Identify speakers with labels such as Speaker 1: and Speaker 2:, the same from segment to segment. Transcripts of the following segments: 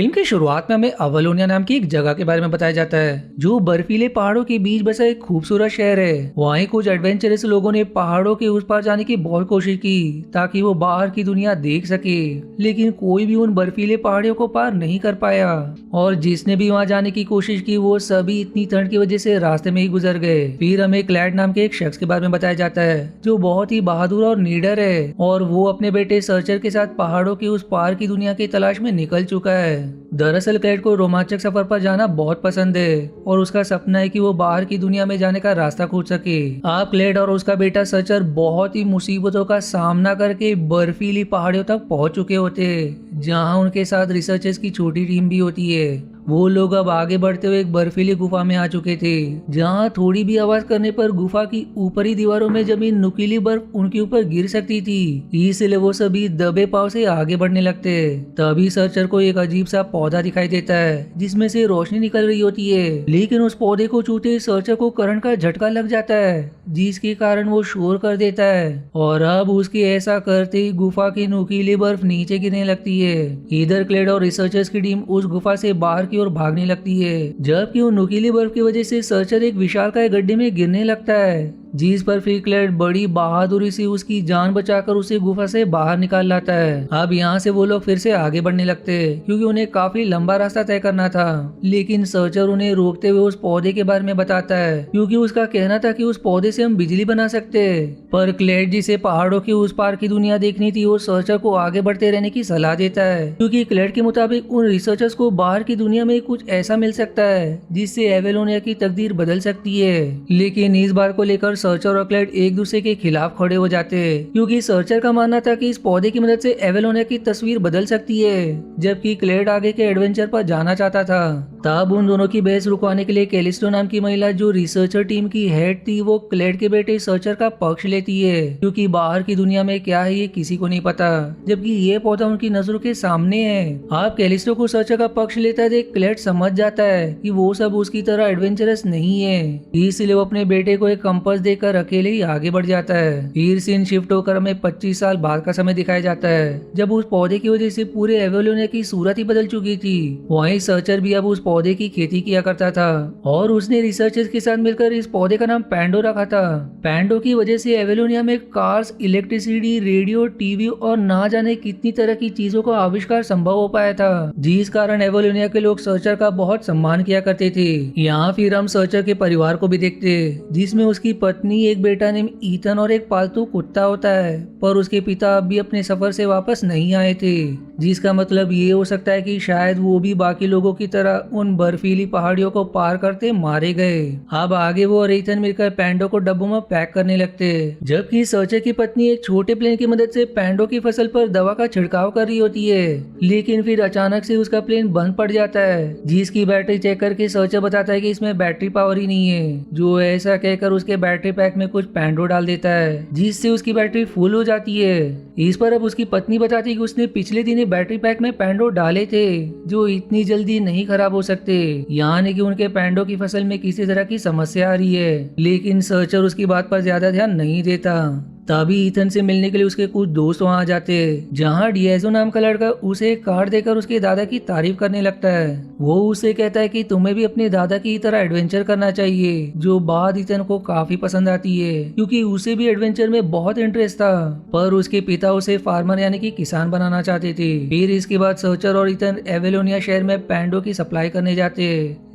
Speaker 1: Film की शुरुआत में हमें अवलोनिया नाम की एक जगह के बारे में बताया जाता है जो बर्फीले पहाड़ों के बीच बसा एक खूबसूरत शहर है। वहीं कुछ एडवेंचरस लोगों ने पहाड़ों के उस पार जाने की बहुत कोशिश की ताकि वो बाहर की दुनिया देख सके, लेकिन कोई भी उन बर्फीले पहाड़ियों को पार नहीं कर पाया और जिसने भी वहां जाने की कोशिश की वो सभी इतनी ठंड की वजह से रास्ते में ही गुजर गए। फिर हमें क्लैड नाम के एक शख्स के बारे में बताया जाता है जो बहुत ही बहादुर और निडर है और वो अपने बेटे सर्चर के साथ पहाड़ों के उस पार की दुनिया की तलाश में निकल चुका है। दरअसल क्लैड को रोमांचक सफर पर जाना बहुत पसंद है और उसका सपना है कि वो बाहर की दुनिया में जाने का रास्ता खोज सके। आप क्लैड और उसका बेटा सर्चर बहुत ही मुसीबतों का सामना करके बर्फीली पहाड़ियों तक पहुंच चुके होते हैं जहां उनके साथ रिसर्चर्स की छोटी टीम भी होती है। वो लोग अब आगे बढ़ते हुए एक बर्फीली गुफा में आ चुके थे जहां थोड़ी भी आवाज करने पर गुफा की ऊपरी दीवारों में जमी नुकीली बर्फ उनके ऊपर गिर सकती थी, इसलिए वो सभी दबे पांव से आगे बढ़ने लगते। तभी सर्चर को एक अजीब सा पौधा दिखाई देता है जिसमें से रोशनी निकल रही होती है, लेकिन उस पौधे को छूते सर्चर को करंट का झटका लग जाता है जिसके कारण वो शोर कर देता है और अब उसके ऐसा करते ही गुफा की नुकीली बर्फ नीचे गिरने लगती है। इधर क्लेड और रिसर्चर्स की टीम उस गुफा से बाहर की ओर भागने लगती है जबकि वो नुकीली बर्फ की वजह से सर्चर एक विशालकाय गड्ढे में गिरने लगता है जिस पर फिर क्लेड बड़ी बहादुरी से उसकी जान बचाकर उसे गुफा से बाहर निकाल लाता है। अब यहाँ से वो लोग फिर से आगे बढ़ने लगते क्योंकि उन्हें काफी लंबा रास्ता तय करना था, लेकिन सर्चर उन्हें रोकते हुए उस पौधे के बारे में बताता है क्योंकि उसका कहना था कि उस पौधे से हम बिजली बना सकते। पर क्लेड जिसे पहाड़ों के उस पार की दुनिया देखनी थी वो सर्चर को आगे बढ़ते रहने की सलाह देता है क्योंकि क्लेड के मुताबिक उन रिसर्चर्स को बाहर की दुनिया में कुछ ऐसा मिल सकता है जिससे एवेलोनिया की तकदीर बदल सकती है। लेकिन इस बार को लेकर सर्चर और क्लेड एक दूसरे के खिलाफ खड़े हो जाते क्योंकि सर्चर का मानना था कि इस पौधे की मदद से एवेलोनिया की तस्वीर बदल सकती है जबकि क्लेड आगे के एडवेंचर पर जाना चाहता था। तब उन दोनों की बहस रुकवाने के लिए कैलिस्टो नाम की महिला जो रिसर्चर टीम की हेड थी वो क्लेड के बेटे सर्चर का पक्ष लेती है क्योंकि बाहर की दुनिया में क्या है ये किसी को नहीं पता, जबकि ये पौधा उनकी नजरों के सामने है। आप कैलिस्टो को सर्चर का पक्ष लेता देख क्लेड समझ जाता है कि वो सब उसकी तरह एडवेंचरस नहीं है, इसलिए वो अपने बेटे को एक कंपास देकर अकेले ही आगे बढ़ जाता है। फिर सीन शिफ्ट होकर हमें 25 साल बाद का समय दिखाया जाता है जब उस पौधे की वजह से पूरे एवेलोनिया की सूरत ही बदल चुकी थी। वहीं सर्चर भी अब उस पौधे की खेती किया करता था और उसने रिसर्चर्स के साथ मिलकर इस पौधे का नाम पैंडो रखा था। पैंडो की वजह से एवेलोनिया में कार्स, इलेक्ट्रिसिटी, रेडियो, टीवी और ना जाने कितनी तरह की चीजों का आविष्कार संभव हो पाया था जिस कारण एवेलोनिया के लोग सर्चर का बहुत सम्मान किया करते थे। यहाँ फिर हम सर्चर के परिवार को भी देखते जिसमें उसकी पत्नी, एक बेटा नेम ईथन और एक पालतू कुत्ता होता है, पर उसके पिता अब भी अपने सफर से वापस नहीं आए थे जिसका मतलब ये हो सकता है कि शायद वो भी बाकी लोगों की तरह उन बर्फीली पहाड़ियों को पार करते मारे गए। अब आगे वो और ईथन मिलकर पैंडो को डब्बों में पैक करने लगते जबकि सर्चर की पत्नी एक छोटे प्लेन की मदद से पैंडो की फसल पर दवा का छिड़काव कर रही होती है, लेकिन फिर अचानक से उसका प्लेन बंद पड़ जाता है जिसकी बैटरी चेक करके सर्चर बताता है कि इसमें बैटरी पावर ही नहीं है। जो ऐसा कहकर उसके बैटरी पैक में कुछ पैंडो डाल देता है जिससे उसकी बैटरी फुल हो जाती है। इस पर अब उसकी पत्नी बताती है कि उसने पिछले दिन बैटरी पैक में पैंडो डाले थे जो इतनी जल्दी नहीं खराब हो सकते, यानी कि उनके पैंडो की फसल में किसी तरह की समस्या आ रही है, लेकिन सर्चर उसकी बात पर ज्यादा ध्यान नहीं देता। तभी ईथन से मिलने के लिए उसके कुछ दोस्त वहां आ जाते जहां डिएजो नाम का लड़का उसे एक कार्ड देकर उसके दादा की तारीफ करने लगता है। वो उसे कहता है कि तुम्हें भी अपने दादा की तरह एडवेंचर करना चाहिए, जो बात ईथन को काफी पसंद आती है क्योंकि उसे भी एडवेंचर में बहुत इंटरेस्ट था, पर उसके पिता उसे फार्मर यानी कि किसान बनाना चाहते थे। फिर इसके बाद सर्चर और ईथन एवेलोनिया शहर में पैंडो की सप्लाई करने जाते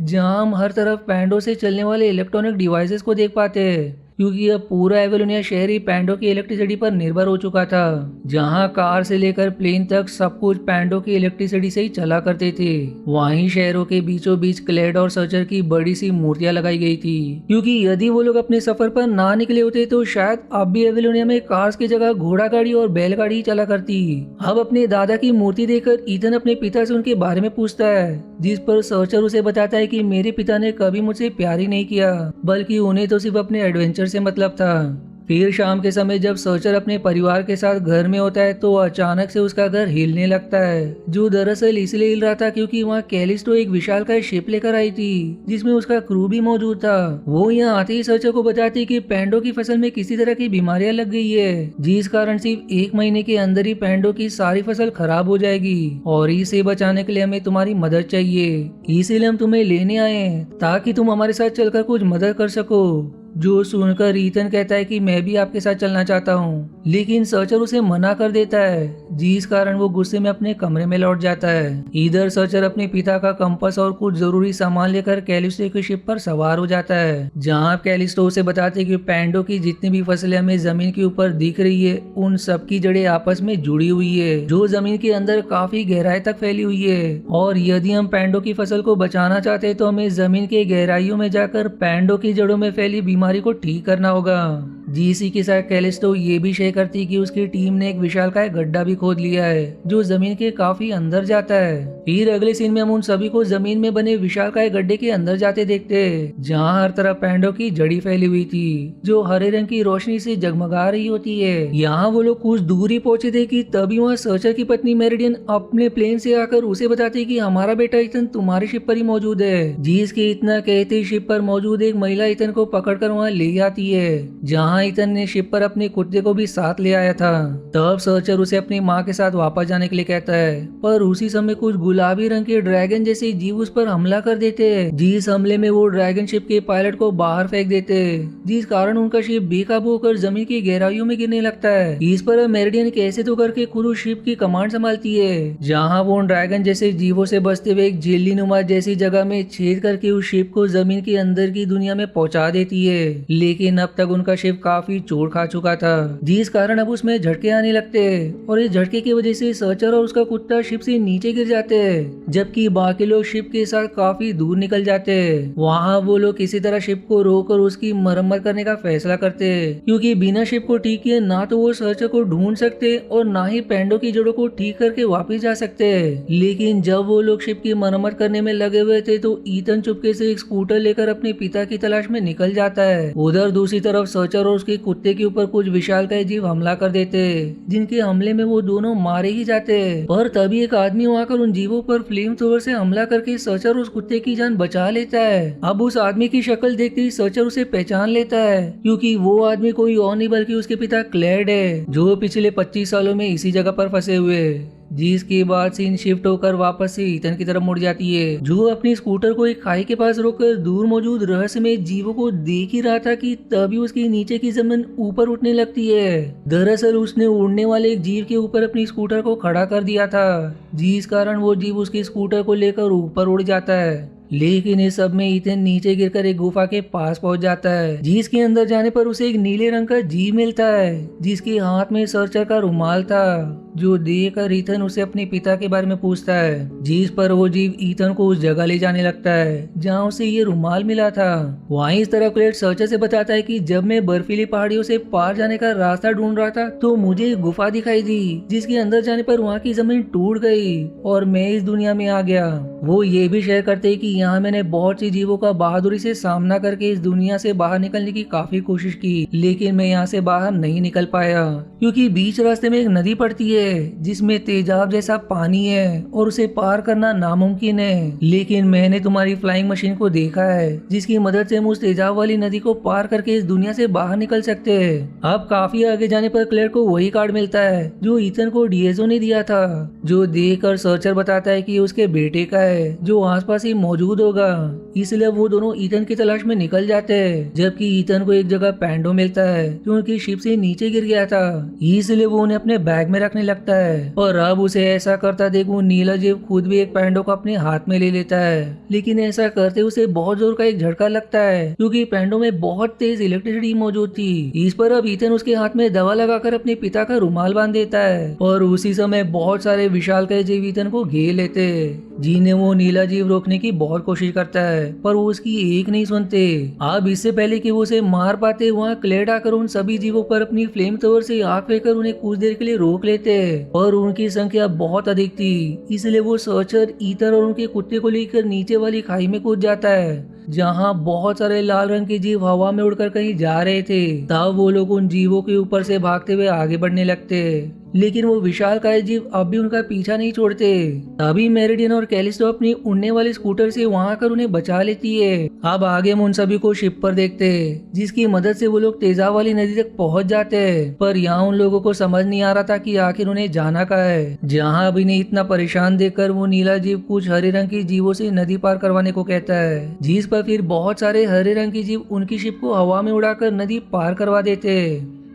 Speaker 1: जहाँ हम हर तरफ पैंडो से चलने वाले इलेक्ट्रॉनिक डिवाइसेस को देख पाते क्योंकि अब पूरा एवेलोनिया शहर ही पैंडो की इलेक्ट्रिसिटी पर निर्भर हो चुका था, जहां कार से लेकर प्लेन तक सब कुछ पैंडो की इलेक्ट्रिसिटी से ही चला करते थे। वहीं शहरों के बीचों बीच क्लेड और सर्चर की बड़ी सी मूर्तियां लगाई गई थी क्योंकि यदि वो लोग अपने सफर पर ना निकले होते तो शायद अब भी एवेलोनिया में कार्स की जगह घोड़ा गाड़ी और बैलगाड़ी चला करती। अब अपने दादा की मूर्ति देखकर ईथन अपने पिता से उनके बारे में पूछता है, जिस पर सर्चर उसे बताता है कि मेरे पिता ने कभी मुझसे प्यार ही नहीं किया, बल्कि उन्हें तो सिर्फ अपने एडवेंचर से मतलब था। फिर शाम के समय जब सर्चर अपने परिवार के साथ घर में होता है तो अचानक से उसका घर हिलने लगता है, जो दरअसल इसलिए हिल रहा था क्योंकि वहाँ कैलिस्टो एक विशालकाय शिप लेकर आई थी जिसमें उसका क्रू भी मौजूद था। वो यहाँ आते ही सर्चर को बताती कि पैंडो की फसल में किसी तरह की बीमारियां लग गई है, जिस कारण सिर्फ 1 महीने के अंदर ही पैंडो की सारी फसल खराब हो जाएगी और इसे बचाने के लिए हमें तुम्हारी मदद चाहिए। इसीलिए हम तुम्हें लेने आए हैं ताकि तुम हमारे साथ चलकर कुछ मदद कर सको। जो सुनकर ईथन कहता है कि मैं भी आपके साथ चलना चाहता हूँ, लेकिन सर्चर उसे मना कर देता है, जिस कारण वो गुस्से में अपने कमरे में लौट जाता है। इधर सर्चर अपने पिता का कंपास और कुछ जरूरी सामान लेकर कैलिस्टो की शिप पर सवार हो जाता है, जहाँ कैलिस्टो उसे बताते कि पैंडो की जितनी भी फसलें हमें जमीन के ऊपर दिख रही है उन सब की जड़ें आपस में जुड़ी हुई है, जो जमीन के अंदर काफी गहराई तक फैली हुई है। और यदि हम पैंडो की फसल को बचाना चाहते हैं तो हमें जमीन के गहराइयों में जाकर पैंडो की जड़ों में फैली बीमारी को ठीक करना होगा। जीसी के साथ कैलिस्टो ये भी शेयर करती कि उसकी टीम ने एक विशालकाय गड्ढा भी खोद लिया है जो जमीन के काफी अंदर जाता है। फिर अगले सीन में हम उन सभी को जमीन में बने विशालकाय गड्ढे के अंदर जाते देखते हैं, जहाँ हर तरफ पैंडो की जड़ी फैली हुई थी जो हरे रंग की रोशनी से जगमगा रही होती है। यहाँ वो लोग कुछ दूर ही पहुंचे थे कि तभी वहाँ सर्चर की पत्नी मेरिडियन अपने प्लेन से आकर उसे बताती कि हमारा बेटा इथन तुम्हारी शिप पर ही मौजूद है। जिसके इतना कहते शिप पर मौजूद एक महिला इथन को पकड़कर वहाँ ले आती है, जहाँ इथन ने शिप पर अपने कुत्ते को भी साथ ले आया था। तब सर्चर उसे अपनी माँ के साथ वापस जाने के लिए कहता है, पर उसी समय कुछ गुलाबी रंग के ड्रैगन जैसे जीव उस पर हमला कर देते हैं, जिस हमले में वो ड्रैगन शिप के पायलट को बाहर फेंक देते, जिस कारण उनका शिप बेकाबू होकर जमीन की गहराइयों में गिरने लगता है। इस पर मेरिडियन कैसे तो करके खुद उस शिप की कमांड संभालती है, जहाँ वो उन ड्रैगन जैसे जीवों से बचते हुए एक झिल्ली नुमा जैसी जगह में छेद करके उस शिप को जमीन के अंदर की दुनिया में पहुंचा देती है। लेकिन अब तक उनका शिप काफी चोट खा चुका था, जिस कारण अब उसमें झटके आने लगते हैं और इस झटके की वजह से सर्चर और उसका कुत्ता शिप से नीचे गिर जाते हैं, जबकि बाकी लोग शिप के साथ काफी दूर निकल जाते हैं। वहाँ वो लोग किसी तरह शिप को रोककर उसकी मरम्मत करने का फैसला करते हैं, क्योंकि बिना शिप को ठीक किए ना तो वो सर्चर को ढूंढ सकते और ना ही पैंडो की जड़ों को ठीक करके वापस जा सकते हैं। लेकिन जब वो लोग शिप की मरम्मत करने में लगे हुए थे तो ईथन चुपके से एक स्कूटर लेकर अपने पिता की तलाश में निकल जाता है। उधर दूसरी तरफ सर्चर और उसके कुत्ते के ऊपर कुछ विशालकाय जीव हमला कर देते, जिनके हमले में वो दोनों मारे ही जाते। पर तभी एक आदमी वहाँ कर उन जीवों पर फ्लेम थ्रोवर से हमला करके सर्चर उस कुत्ते की जान बचा लेता है। अब उस आदमी की शक्ल देखते ही सर्चर उसे पहचान लेता है, क्योंकि वो आदमी कोई और नहीं बल्कि उसके पिता क्लेड है, जो पिछले 25 सालों में इसी जगह पर फंसे हुए। जिसके बाद सीन शिफ्ट होकर वापस से ईथन की तरफ मुड़ जाती है, जो अपनी स्कूटर को एक खाई के पास रोककर दूर मौजूद रहस्यमय जीवों को देख ही रहा था कि तभी उसके नीचे की जमीन ऊपर उठने लगती है। दरअसल उसने उड़ने वाले एक जीव के ऊपर अपनी स्कूटर को खड़ा कर दिया था, जिस कारण वो जीव उसकी स्कूटर को लेकर ऊपर उड़ जाता है। लेकिन इस सब में ईथन नीचे गिरकर एक गुफा के पास पहुंच जाता है, जिसके अंदर जाने पर उसे एक नीले रंग का जीव मिलता है, जिसके हाथ में सर्चर का रुमाल था, जो देखकर ईथन उसे अपने पिता के बारे में पूछता है। जिस पर वो जीव ईथन को उस जगह ले जाने लगता है जहाँ उसे ये रुमाल मिला था। वहीं इस तरफ क्लेड सर्चर से बताता है कि जब मैं बर्फीली पहाड़ियों से पार जाने का रास्ता ढूंढ रहा था तो मुझे एक गुफा दिखाई दी, जिसके अंदर जाने पर वहाँ की जमीन टूट गई और मैं इस दुनिया में आ गया। वो ये भी शेयर करते हैं कि यहाँ मैंने बहुत सी जीवों का बहादुरी से सामना करके इस दुनिया से बाहर निकलने की काफी कोशिश की, लेकिन मैं यहाँ से बाहर नहीं निकल पाया, क्योंकि बीच रास्ते में एक नदी पड़ती है जिसमें तेजाब जैसा पानी है और उसे पार करना नामुमकिन है। लेकिन मैंने तुम्हारी फ्लाइंग मशीन को देखा है, जिसकी मदद से हम उस तेजाब वाली नदी को पार करके इस दुनिया से बाहर निकल सकते हैं। अब काफी आगे जाने पर क्लेयर को वही कार्ड मिलता है जो ईथन को डीएसओ ने दिया था, जो देखकर सर्चर बताता है कि उसके बेटे का है, जो आसपास ही मौजूद होगा। इसलिए वो दोनों ईथन की तलाश में निकल जाते हैं, जबकि ईथन को एक जगह पैंडो मिलता है जो उनकी शिप से नीचे गिर गया था, इसलिए वो उन्हें अपने बैग में रखने लगता है। और अब उसे ऐसा करता देख वो नीला जीव खुद भी एक पैंडो को अपने हाथ में ले लेता है, लेकिन ऐसा करते उसे बहुत जोर का एक झटका लगता है, क्योंकि पैंडो में बहुत तेज इलेक्ट्रिसिटी मौजूद थी। इस पर अब ईथन उसके हाथ में दवा लगाकर अपने पिता का रुमाल बांध देता है, और उसी समय बहुत सारे विशालकाय जीव ईथन को घेर लेते, जिन्हें वो नीला जीव रोकने की बहुत कोशिश करता है, पर वो उसकी एक नहीं सुनते। अब इससे पहले कि वो उसे मार पाते, वहाँ क्लेड आकर उन सभी जीवों पर अपनी फ्लेम थ्रोवर से आग फेंककर उन्हें कुछ देर के लिए रोक लेते, और उनकी संख्या बहुत अधिक थी, इसलिए वो सर्चर, ईथर और उनके कुत्ते को लेकर नीचे वाली खाई में कूद जाता है। जहाँ बहुत सारे लाल रंग के जीव हवा में उड़कर कहीं जा रहे थे। तब वो लोग उन जीवों के ऊपर से भागते हुए आगे बढ़ने लगते, लेकिन वो विशालकाय जीव अब भी उनका पीछा नहीं छोड़ते। तभी मेरिडियन और कैलिस्टो अपनी उड़ने वाले स्कूटर से वहां आकर उन्हें बचा लेती है। अब आगे हम उन सभी को शिप पर देखते हैं, जिसकी मदद से वो लोग तेजाब वाली नदी तक पहुंच जाते हैं। पर यहाँ उन लोगों को समझ नहीं आ रहा था कि आखिर उन्हें जाना कहाँ है। जहाँ अभी ने इतना परेशान देखकर वो नीला जीव कुछ हरे रंग की जीवों से नदी पार करवाने को कहता है, जिस पर फिर बहुत सारे हरे रंग के जीव उनकी शिप को हवा में उड़ाकर नदी पार करवा देते।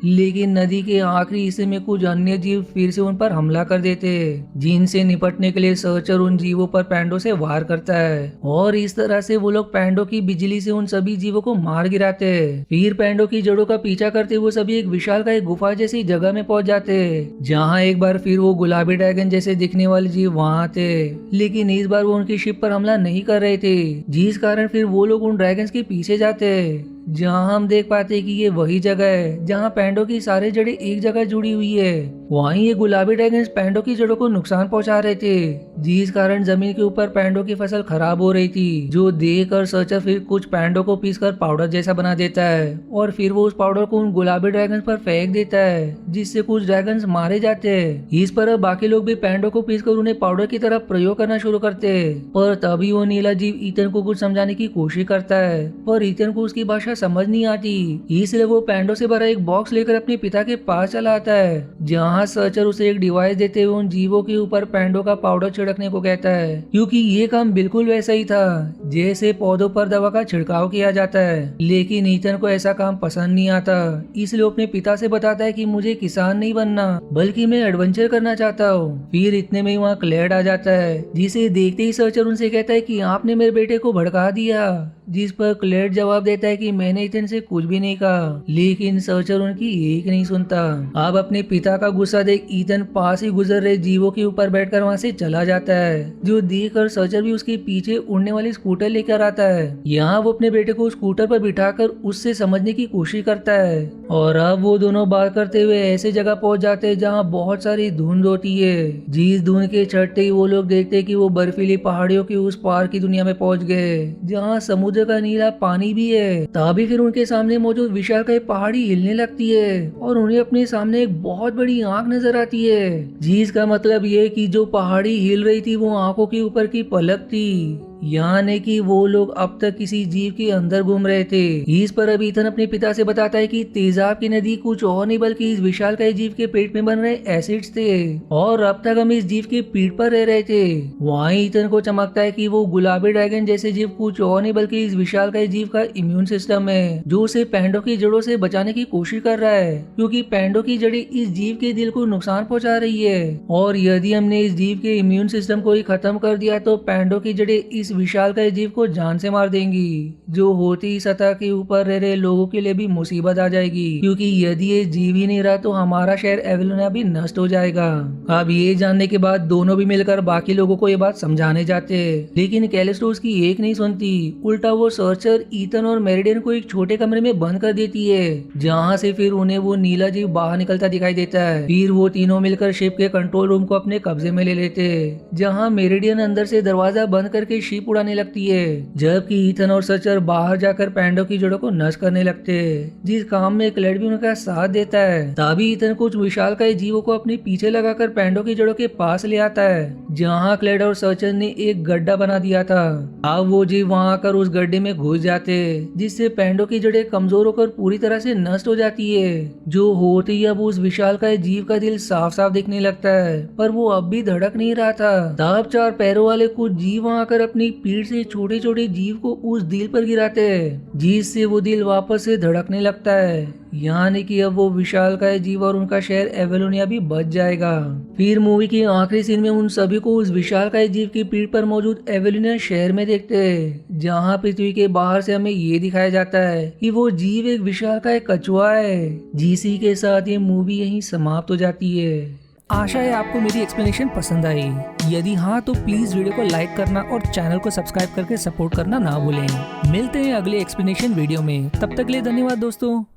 Speaker 1: लेकिन नदी के आखिरी हिस्से में कुछ अन्य जीव फिर से उन पर हमला कर देते, जिनसे निपटने के लिए सर्चर उन जीवों पर पैंडो से वार करता है और इस तरह से वो लोग पैंडो की बिजली से उन सभी जीवों को मार गिराते। फिर पैंडो की जड़ों का पीछा करते वो सभी एक विशाल का एक गुफा जैसी जगह में पहुंच जाते, जहाँ एक बार फिर वो गुलाबी ड्रैगन जैसे दिखने वाले जीव वहाँ थे। लेकिन इस बार वो उनकी शिप पर हमला नहीं कर रहे थे, जिस कारण फिर वो लोग उन ड्रैगन्स के पीछे जाते, जहाँ हम देख पाते हैं कि ये वही जगह है जहाँ पैंडो की सारी जड़ें एक जगह जुड़ी हुई है। वहीं ये गुलाबी ड्रैगन्स पैंडो की जड़ों को नुकसान पहुंचा रहे थे, जिस कारण जमीन के ऊपर पैंडो की फसल खराब हो रही थी, जो देखकर सर्चर फिर कुछ पैंडो को पीसकर पाउडर जैसा बना देता है और फिर वो उस पाउडर को उन गुलाबी ड्रैगन्स पर फेंक देता है, जिससे कुछ ड्रैगन्स मारे जाते हैं। इस पर बाकी लोग भी पैंडो को पीसकर उन्हें पाउडर की तरह प्रयोग करना शुरू करते, पर तभी वो नीला जीव ईथन को कुछ समझाने की कोशिश करता है, पर ईथन को उसकी भाषा समझ नहीं आती। इसलिए वो पैंडो से भरा एक बॉक्स लेकर अपने पिता के पास चला आता है, जहाँ सर्चर उसे एक डिवाइस देते हुए उन जीवों के ऊपर पैंडो का पाउडर छिड़कने को कहता है, क्योंकि ये काम बिल्कुल वैसा ही था जैसे पौधों पर दवा का छिड़काव किया जाता है। लेकिन ईथन को ऐसा काम पसंद नहीं आता, इसलिए अपने पिता से बताता है कि मुझे किसान नहीं बनना बल्कि मैं एडवेंचर करना चाहता हूँ। फिर इतने में ही वहाँ क्लेड आ जाता है, जिसे देखते ही सर्चर उनसे कहता है कि आपने मेरे बेटे को भड़का दिया, जिस पर क्लेड जवाब देता है कि मैंने ईथन से कुछ भी नहीं कहा। लेकिन सर्चर उनकी एक नहीं सुनता। अब अपने पिता का गुस्सा देख ईथन पास ही गुजर रहे जीवों के ऊपर बैठकर वहाँ से चला जाता है, जो देखकर सर्चर भी उसके पीछे उड़ने वाली स्कूटर लेकर आता है। यहाँ वो अपने बेटे को स्कूटर पर बिठाकर उससे समझने की कोशिश करता है और अब वो दोनों बात करते हुए ऐसे जगह पहुंच जाते हैं जहाँ बहुत सारी धुंध होती है, जिस धुंध के छटते ही वो लोग देखते हैं कि वो बर्फीली पहाड़ियों के उस पार की दुनिया में पहुंच गए, जहाँ समुद्र का नीला पानी भी है। तभी फिर उनके सामने मौजूद विशालकाय पहाड़ी हिलने लगती है और उन्हें अपने सामने एक बहुत बड़ी आंख नजर आती है, जिसका मतलब ये कि जो पहाड़ी हिल रही थी वो आंखों के ऊपर की पलक थी, यानी कि वो लोग अब तक किसी जीव के अंदर घूम रहे थे। इस पर अब ईथन अपने पिता से बताता है कि तेजाब की नदी कुछ और नहीं बल्कि इस विशालकाय जीव के पेट में बन रहे एसिड्स थे और अब तक हम इस जीव के पीठ पर रह रहे थे। वहीं ईथन को चमकता है कि वो गुलाबी ड्रैगन जैसे जीव कुछ और नहीं बल्कि इस विशालकाय जीव का इम्यून सिस्टम है, जो उसे पैंडो की जड़ों से बचाने की कोशिश कर रहा है, क्योंकि पैंडो की जड़ें इस जीव के दिल को नुकसान पहुंचा रही है और यदि हमने इस जीव के इम्यून सिस्टम को ही खत्म कर दिया तो पैंडो की जड़ें इस विशालकाय जीव को जान से मार देंगी, जो होती ही सतह के ऊपर रह रहे लोगों के लिए भी मुसीबत आ जाएगी, क्योंकि यदि ये जीव ही नहीं रहा तो हमारा शहर एवेलोनिया भी नष्ट हो जाएगा। अब ये जानने के बाद दोनों भी मिलकर बाकी लोगों को ये बात समझाने जाते हैं, लेकिन कैलिस्टो उसकी एक नहीं सुनती। उल्टा वो सर्चर, ईथन और मेरिडियन को एक छोटे कमरे में बंद कर देती है, जहाँ से फिर उन्हें वो नीला जीव बाहर निकलता दिखाई देता है। फिर वो तीनों मिलकर शिप के कंट्रोल रूम को अपने कब्जे में ले लेते, जहाँ मेरिडियन अंदर से दरवाजा बंद करके शिप उड़ाने लगती है, जबकि ईथन और सर्चर बाहर जाकर पैंडो की जड़ों को नष्ट करने लगते, जिस काम में क्लेड भी उनका साथ देता है। तभी ईथन कुछ विशालकाय जीवों को अपने पीछे लगाकर पैंडो की जड़ों के पास ले आता है, जहाँ क्लेड और सर्चर ने एक गड्ढा बना दिया था। अब वो जीव वहाँ आकर उस गड्ढे में घुस जाते, जिससे पैंडो की जड़ें कमजोर होकर पूरी तरह से नष्ट हो जाती है, जो होते ही अब उस विशालकाय जीव का दिल साफ साफ दिखने लगता है, पर वो अब भी धड़क नहीं रहा था। तब चार पैरों वाले कुछ जीव वहाँ आकर अपनी पीठ से छोटे छोटे जीव को उस दिल पर गिराते हैं, जिससे वो दिल वापस से धड़कने लगता है, यानी कि अब वो विशालकाय जीव और उनका शहर एवेलोनिया भी बच जाएगा। फिर मूवी के आखिरी सीन में उन सभी को उस विशालकाय जीव की पीठ पर मौजूद एवेलोनिया शहर में देखते हैं, जहाँ पृथ्वी के बाहर से हमें ये दिखाया जाता है कि वो जीव एक विशालकाय कछुआ है। जिसी के साथ ये मूवी यहीं समाप्त हो जाती है। आशा है आपको मेरी एक्सप्लेनेशन पसंद आई। यदि हाँ तो प्लीज वीडियो को लाइक करना और चैनल को सब्सक्राइब करके सपोर्ट करना ना भूलें। मिलते हैं अगले एक्सप्लेनेशन वीडियो में, तब तक के लिए धन्यवाद दोस्तों।